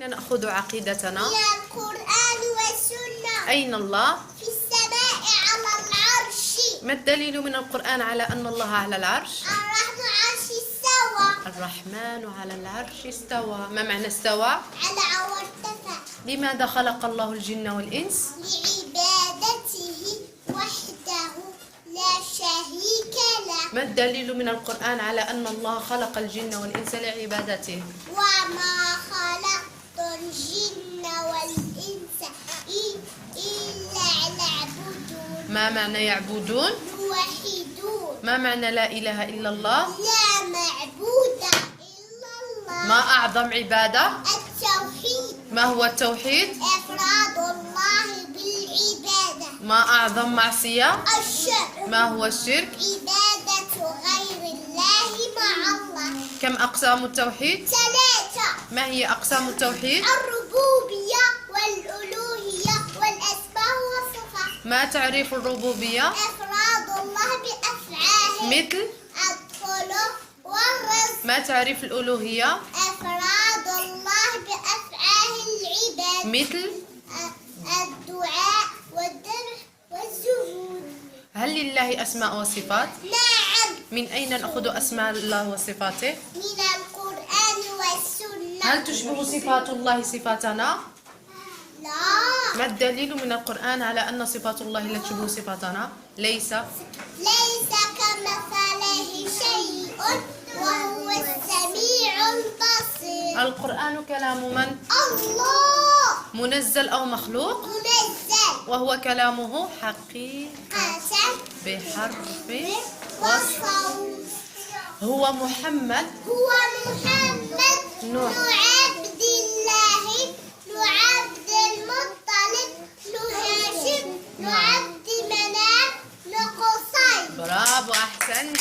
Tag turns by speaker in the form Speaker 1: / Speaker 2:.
Speaker 1: أين نأخذ عقيدتنا؟
Speaker 2: من القرآن والسنة.
Speaker 1: أين الله؟
Speaker 2: في السماء على العرش.
Speaker 1: ما الدليل من القرآن على أن الله على العرش؟
Speaker 2: الرحمن عرش استوى.
Speaker 1: الرحمن على العرش استوى. ما معنى استوى؟
Speaker 2: على وارتفع.
Speaker 1: لماذا خلق الله الجن والإنس؟
Speaker 2: لعبادته وحده لا شريك له.
Speaker 1: ما الدليل من القرآن على أن الله خلق الجن والإنس لعبادته؟
Speaker 2: وما خلقت الجن والإنس إلا ليعبدون.
Speaker 1: ما معنى يعبدون؟
Speaker 2: يوحدون.
Speaker 1: ما معنى لا إله إلا الله؟
Speaker 2: لا معبود إلا الله.
Speaker 1: ما أعظم عبادة؟
Speaker 2: التوحيد.
Speaker 1: ما هو التوحيد؟
Speaker 2: إفراد الله بالعبادة.
Speaker 1: ما أعظم معصية؟
Speaker 2: الشرك.
Speaker 1: ما هو الشرك؟
Speaker 2: عبادة غير الله مع الله.
Speaker 1: كم أقسام التوحيد؟
Speaker 2: 3.
Speaker 1: ما هي أقسام التوحيد؟
Speaker 2: الربوبية والألوهية والأسماء والصفات.
Speaker 1: ما تعريف الربوبية؟
Speaker 2: إفراد الله بأفعاله.
Speaker 1: مثل؟
Speaker 2: الخلق والرزق.
Speaker 1: ما تعريف الألوهية؟
Speaker 2: إفراد الله بأفعال العباد.
Speaker 1: مثل؟
Speaker 2: الدعاء والذبح والسجود.
Speaker 1: هل لله أسماء وصفات؟
Speaker 2: نعم.
Speaker 1: من أين نأخذ أسماء الله وصفاته؟
Speaker 2: من القرآن والسنة.
Speaker 1: هل تشبه صفات الله صفاتنا؟
Speaker 2: لا.
Speaker 1: ما الدليل من القرآن على أن صفات الله لا تشبه صفاتنا؟ ليس
Speaker 2: ليس كمثله شيء وهو السميع البصير.
Speaker 1: القرآن كلام من؟
Speaker 2: الله.
Speaker 1: منزل أو مخلوق؟
Speaker 2: منزل.
Speaker 1: وهو كلامه حقيقة
Speaker 2: حسن.
Speaker 1: بحرف وصف.
Speaker 2: وصوت.
Speaker 1: هو محمد
Speaker 2: هو محمد
Speaker 1: نوح.
Speaker 2: بن عبد الله بن عبد المطلب بن هاشم بن عبد مناف بن قصي.
Speaker 1: برافو أحسنت.